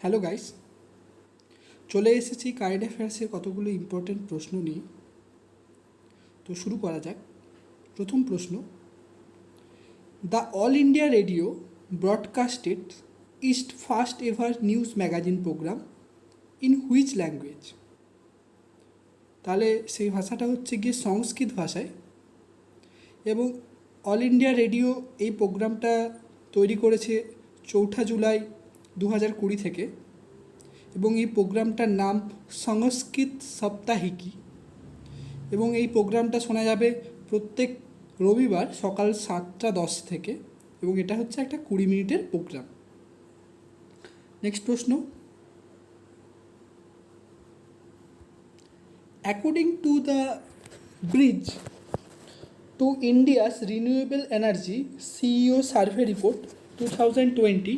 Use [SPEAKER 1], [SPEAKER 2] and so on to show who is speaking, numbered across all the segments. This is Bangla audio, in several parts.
[SPEAKER 1] হ্যালো গাইস, চলে এসেছি কারেন্ট অ্যাফেয়ার্সের কতগুলো ইম্পর্টেন্ট প্রশ্ন নিয়ে। তো শুরু করা যাক। প্রথম প্রশ্ন, the All India Radio broadcasted is first ever news magazine programme in which language? তাহলে সেই ভাষাটা হচ্ছে গিয়ে সংস্কৃত ভাষায়, এবং অল ইন্ডিয়া রেডিও এই প্রোগ্রামটা তৈরি করেছে 4 জুলাই 2020 থেকে, এবং এই প্রোগ্রামটার নাম সংস্কৃত সপ্তাহিকী, এবং এই প্রোগ্রামটা শোনা যাবে প্রত্যেক রবিবার সকাল 7টা 10 থেকে, এবং এটা হচ্ছে একটা 20 মিনিটের প্রোগ্রাম। নেক্সট প্রশ্ন, according to the bridge two India's renewable energy CEO survey report 2020,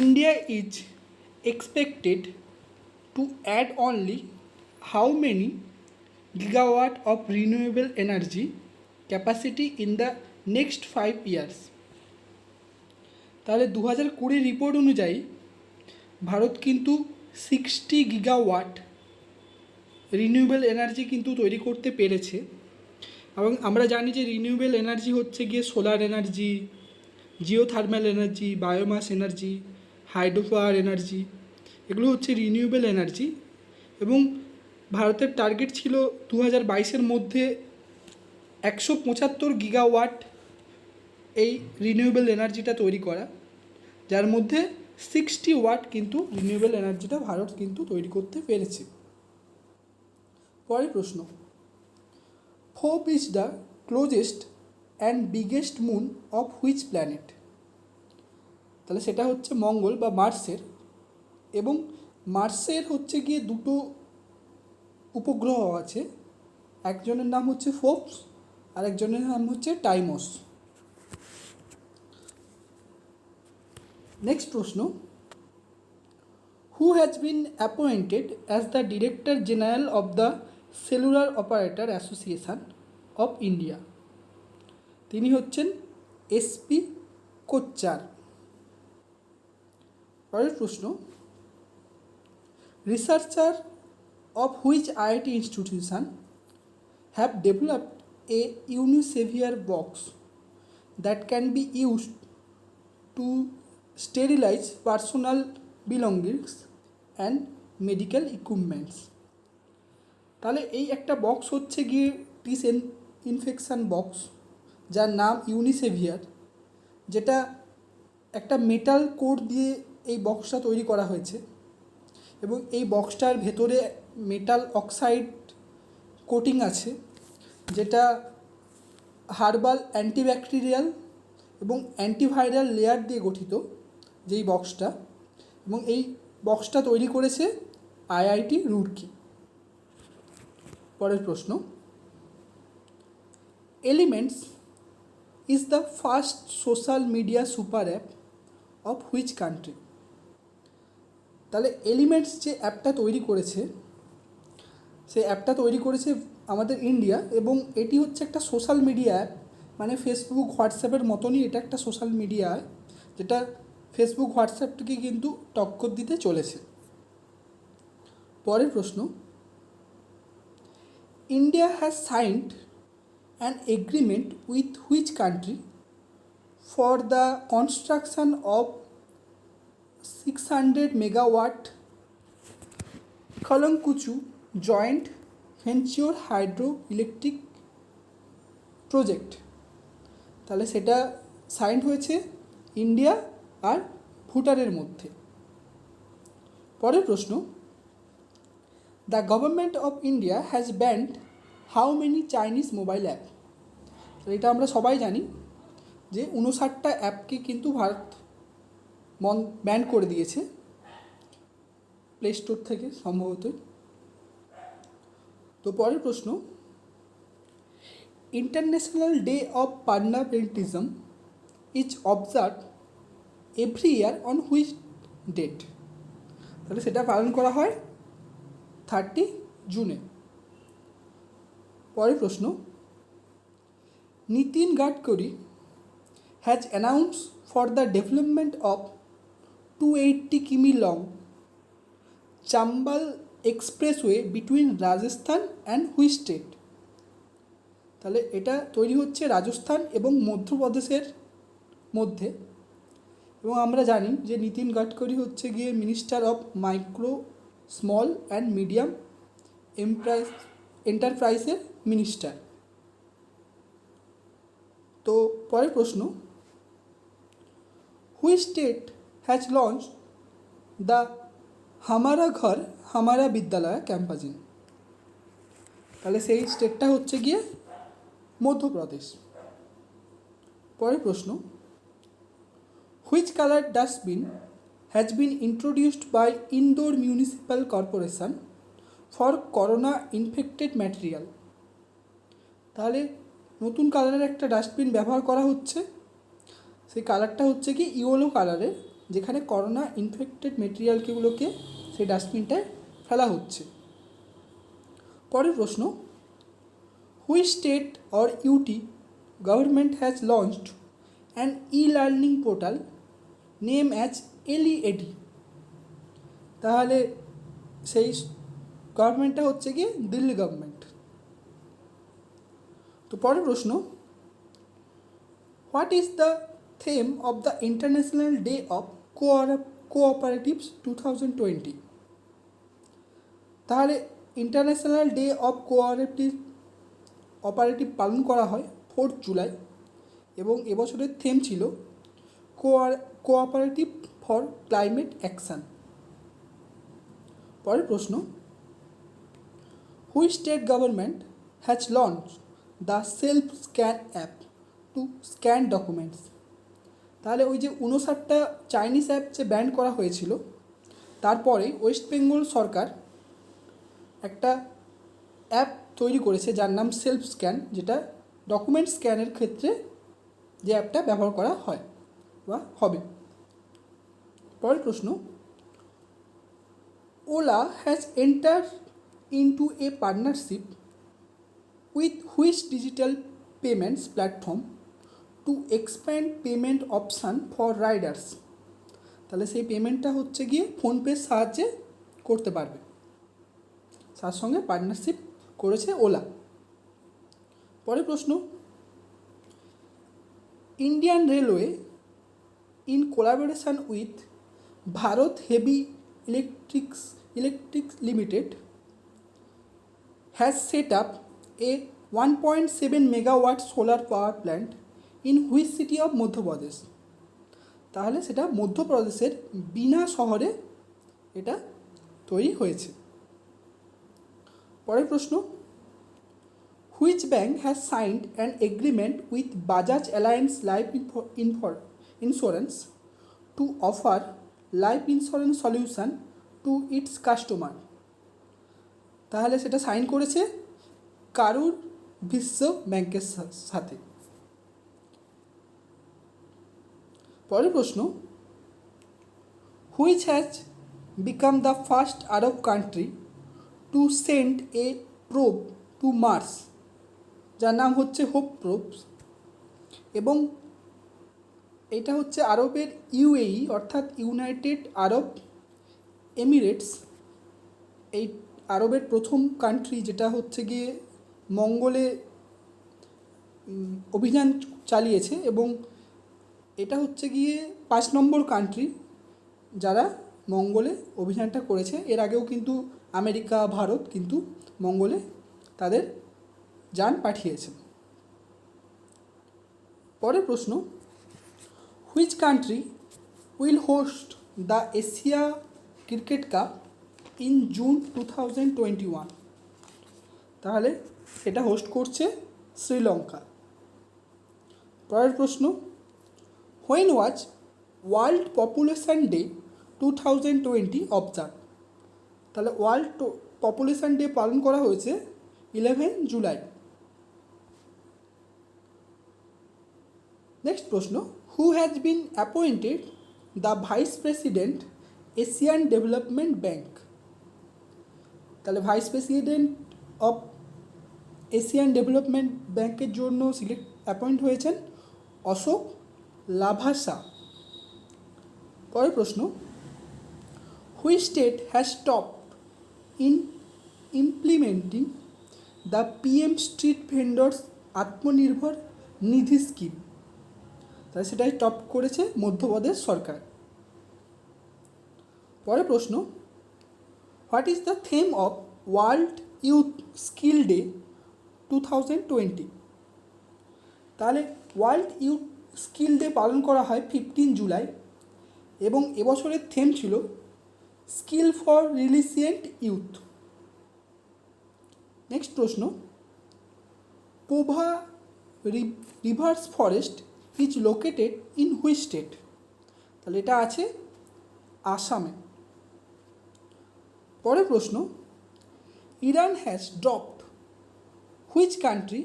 [SPEAKER 1] India is expected to add only how many gigawatt of renewable energy capacity in the next 5 years? তাহলে 2020 রিপোর্ট অনুযায়ী ভারত কিন্তু 60 গিগাওয়াট রিনিউয়েবল এনার্জি কিন্তু তৈরি করতে পেরেছে। এবং আমরা জানি যে রিনিউয়েবল এনার্জি হচ্ছে গিয়ে solar energy, geothermal energy, biomass energy, hydro power energy, এগুলো হচ্ছে রিনিউয়েবল এনার্জি। এবং ভারতের টার্গেট ছিল 2022-এর মধ্যে 175 গিগাওয়াট এই রিনিউয়েবল এনার্জিটা তৈরি করা, যার মধ্যে 60 ওয়াট কিন্তু রিনিউয়েবল এনার্জিটা ভারত কিন্তু তৈরি করতে পেরেছে। পরের প্রশ্ন, ফোর্ব is the closest and biggest moon of which planet? তাহলে সেটা হচ্ছে মঙ্গল বা মার্সের, এবং মার্সের হচ্ছে গিয়ে দুটো উপগ্রহ আছে, একজনের নাম হচ্ছে ফোর্বস আর একজনের নাম হচ্ছে টাইমস। নেক্সট প্রশ্ন, who has been appointed as the director general of the cellular operator association of India? তিনি হচ্ছেন এসপি কোচ্চার। পরের প্রশ্ন, researcher of which IIT institution have developed a unisavior box that can be used to sterilize personal belongings and medical equipments? তাহলে এই একটা বক্স হচ্ছে গিয়ে ইনফেকশান বক্স, যার নাম ইউনিসেভিয়ার, যেটা একটা মেটাল কোড দিয়ে এই বক্সটা তৈরি করা হয়েছে, এবং এই বক্সটার ভেতরে মেটাল অক্সাইড কোটিং আছে, যেটা হার্বাল অ্যান্টিব্যাকটেরিয়াল এবং অ্যান্টিভাইরাল লেয়ার দিয়ে গঠিত যেই বক্সটা, এবং এই বক্সটা তৈরি করেছে আইআইটি রুড়কি। পরের প্রশ্ন, elements is the first social media super app of which country? তাহলে এলিমেন্টস যে অ্যাপটা তৈরি করেছে, সেই অ্যাপটা তৈরি করেছে আমাদের ইন্ডিয়া, এবং এটি হচ্ছে একটা সোশ্যাল মিডিয়া অ্যাপ, মানে ফেসবুক হোয়াটসঅ্যাপের মতনই এটা একটা সোশ্যাল মিডিয়া অ্যাপ, যেটা ফেসবুক হোয়াটসঅ্যাপটিকে কিন্তু টক্কর দিতে চলেছে। পরের প্রশ্ন, India has signed an agreement with which country for the construction of 600 megawatt Kholongchhu joint venture hydro electric project? তাহলে সেটা সাইন হয়েছে ইন্ডিয়া আর ভুটানের মধ্যে। পরের প্রশ্ন, the government of India has band how many Chinese mobile app? এটা আমরা সবাই জানি যে 59টা অ্যাপকে কিন্তু ভারত ব্যান করে দিয়েছে প্লে স্টোর থেকে সম্ভবত। তো পরের প্রশ্ন, international day of parliamentarism is observe every year on which date? তাহলে সেটা পালন করা হয় 30 জুনে। পরের প্রশ্ন, Nitin Gadkari has announce for the development of 2 280 কিমি long Chambal expressway between Rajasthan and which state? তাহলে এটা তৈরি হচ্ছে রাজস্থান এবং মধ্যপ্রদেশের মধ্যে। এবং আমরা জানি যে নীতিন গাডকারি হচ্ছে গিয়ে minister of micro small and medium এন্টারপ্রাইজের মিনিস্টার। তো পরের প্রশ্ন, which state has launch the Hamara Ghar হামারা বিদ্যালয় ক্যাম্পাসিন? তাহলে সেই স্টেটটা হচ্ছে গিয়ে মধ্যপ্রদেশ। পরের প্রশ্ন, which colour dustbin has been introduced by Indore municipal corporation for corona infected material? তাহলে নতুন কালারের একটা ডাস্টবিন ব্যবহার করা হচ্ছে, সেই কালারটা হচ্ছে কি ইয়েলো কালারের, যেখানে করোনা ইনফেক্টেড মেটেরিয়ালগুলোকে সেই ডাস্টবিনটায় ফেলা হচ্ছে। পরের প্রশ্ন, which state or UT government has launched an e-learning portal name as LEAD? তাহলে সেই গভর্নমেন্টটা হচ্ছে কি দিল্লি গভর্নমেন্ট। তো পরের প্রশ্ন, what is the theme of the international day of cooperatives 2020? তাহলে ইন্টারন্যাশনাল ডে অফ কোঅপারেটিভ পালন করা হয় 4 জুলাই এবং এবছরের থিম ছিল কোঅপারেটিভ ফর ক্লাইমেট অ্যাকশন। পরের প্রশ্ন, which state government has launch the self scan app to scan documents? তাহলে ওই যে 59টা চাইনিজ অ্যাপ যে ব্যান করা হয়েছিল, তারপরে ওয়েস্ট বেঙ্গল সরকার একটা অ্যাপ তৈরি করেছে যার নাম সেলফ স্ক্যান, যেটা ডকুমেন্ট স্ক্যানের ক্ষেত্রে যে অ্যাপটা ব্যবহার করা হয় বা হবে। পরের প্রশ্ন, OLA has enter into a partnership with which digital payments platform to expand payment option for Riders? তাহলে সেই পেমেন্টটা হচ্ছে গিয়ে ফোনপের সাহায্যে করতে পারবে, তার সঙ্গে পার্টনারশিপ করেছে ওলা। পরের প্রশ্ন, Indian railway in collaboration with Bharat heavy electrics limited has set up A 1.7 megawatt solar power plant in which city of Madhya Pradesh? তাহলে সেটা মধ্যপ্রদেশের বিনা শহরে এটা তৈরি হয়েছে। পরের প্রশ্ন, which bank has signed an agreement with Bajaj alliance life insurance to offer life insurance solution to its customer? তাহলে সেটা সাইন করেছে কারুর বিশ্ব ব্যাংকের সাথে। পরের প্রশ্ন, which has become the first Arab country to send a probe to Mars, যার নাম হচ্ছে হোপ প্রোবস, এবং এটা হচ্ছে আরবের ইউএই অর্থাৎ ইউনাইটেড আরব এমিরেটস, এই আরবের প্রথম কান্ট্রি যেটা হচ্ছে গিয়ে মঙ্গলে অভিযান চালিয়েছে, এবং এটা হচ্ছে গিয়ে 5 নম্বর কান্ট্রি যারা মঙ্গলে অভিযানটা করেছে। এর আগেও কিন্তু আমেরিকা, ভারত কিন্তু মঙ্গলে তাদের যান পাঠিয়েছে। পরের প্রশ্ন, which country will host the Asia cricket cup in June 2021? তাহলে এটা হোস্ট করছে শ্রীলঙ্কা। পরের প্রশ্ন, when was world population day 2020 observe? তাহলে ওয়ার্ল্ড পপুলেশন ডে পালন করা হয়েছে 11 জুলাই। নেক্সট প্রশ্ন, who has been appointed the vice president Asian development bank? তাহলে vice president of Asian development ব্যাঙ্কের জন্য অ্যাপয়েন্ট হয়েছেন অশোক লাভাসা। পরের প্রশ্ন, which state has stop in implementing the PM street ভেন্ডর্স আত্মনির্ভর নিধি স্কিম? তাহলে সেটাই স্টপ করেছে মধ্যপ্রদেশ সরকার। পরের প্রশ্ন, what is the theme of world youth skill day 2020? তাহলে ওয়ার্ল্ড ইউথ স্কিল ডে পালন করা হয় 15 জুলাই এবং এবছরের থিম ছিল skill for resilient youth. Next প্রশ্ন, Poba reserve forest is located in which state? তাহলে এটা আছে আসামে। পরের প্রশ্ন, Iran has dropped which country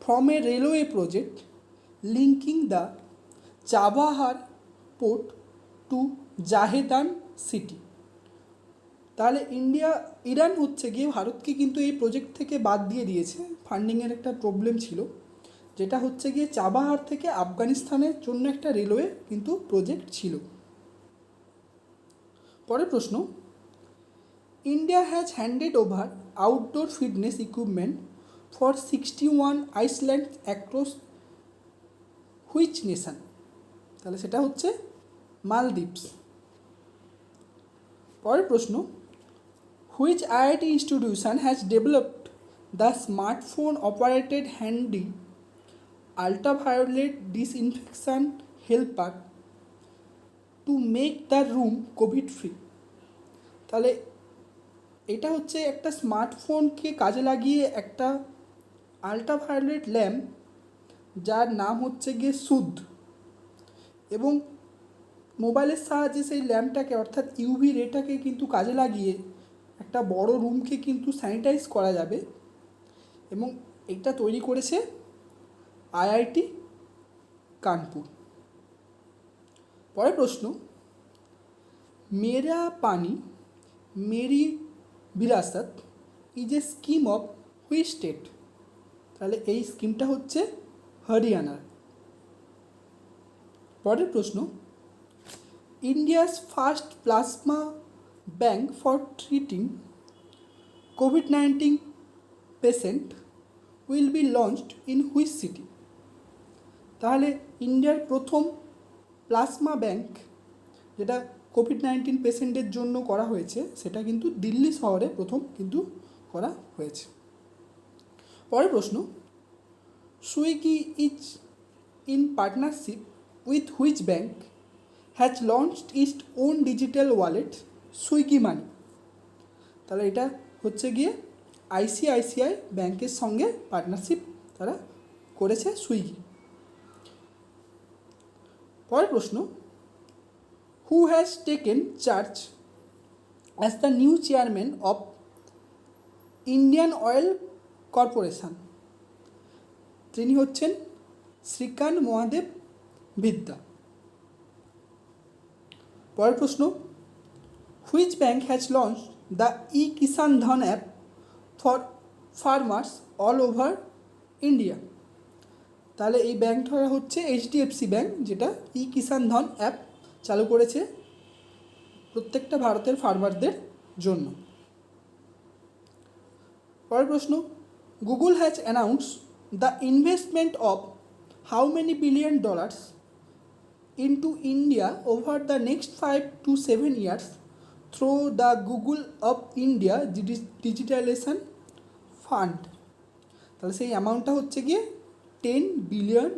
[SPEAKER 1] from a railway project linking the Chabahar port to Zahedan city? তাহলে ইরান হচ্ছে গিয়ে ভারতকে কিন্তু এই প্রজেক্ট থেকে বাদ দিয়ে দিয়েছে। ফান্ডিংয়ের একটা প্রবলেম ছিল, যেটা হচ্ছে গিয়ে চাবাহার থেকে আফগানিস্তানের জন্য একটা রেলওয়ে কিন্তু প্রজেক্ট ছিল। পরের প্রশ্ন, India has handed over outdoor fitness equipment for 61 Iceland across which nation? তাহলে সেটা হচ্ছে মালদ্বীপস। পরের প্রশ্ন, which IIT institution has developed the smartphone operated handy ultraviolet disinfection helper to make the room Covid free? তাহলে এটা হচ্ছে একটা স্মার্টফোনকে কাজে লাগিয়ে একটা আল্ট্রাভায়োলেট ল্যাম্প, যার নাম হচ্ছে গিয়ে সুদ, এবং মোবাইলের সাহায্যে সেই ল্যাম্পটাকে অর্থাৎ ইউভি রেটাকে কিন্তু কাজে লাগিয়ে একটা বড় রুমকে কিন্তু স্যানিটাইজ করা যাবে, এবং এটা তৈরি করেছে আইআইটি কানপুর। পরের প্রশ্ন, Mera Pani Meri Virasat is a scheme of which state? তাহলে এই স্কিমটা হচ্ছে হরিয়ানার। পরের প্রশ্ন, India's first plasma bank for treating কোভিড-19 patient will be launched in which city? তাহলে ইন্ডিয়ার প্রথম প্লাজমা ব্যাঙ্ক যেটা কোভিড-19 পেশেন্টের জন্য করা হয়েছে, সেটা কিন্তু দিল্লি শহরে প্রথম কিন্তু করা হয়েছে। পরের প্রশ্ন, Swiggy is in partnership with which bank has launched its own digital wallet Swiggy money? তাহলে এটা হচ্ছে গিয়ে আইসিআইসিআই ব্যাঙ্কের সঙ্গে পার্টনারশিপ তারা করেছে সুইগি। পরের প্রশ্ন, who has taken charge as the new chairman of Indian oil corporation? তিনি হচ্ছেন শ্রীকান্ত মহাদেব বিদ্যা। পরের প্রশ্ন, which bank has launch the e Kisan Dhan app for farmers all over India? তাহলে এই ব্যাঙ্কটা হচ্ছে এইচডিএফসি ব্যাঙ্ক, যেটা ই কিষান ধন অ্যাপ চালু করেছে প্রত্যেকটা ভারতের ফার্মারদের জন্য। পরের প্রশ্ন, Google has announce the investment of how many billion dollars into India over the next 5 to 7 years through the Google of India Digitalization Fund? তাহলে সেই অ্যামাউন্টটা হচ্ছে গিয়ে $10 বিলিয়ন।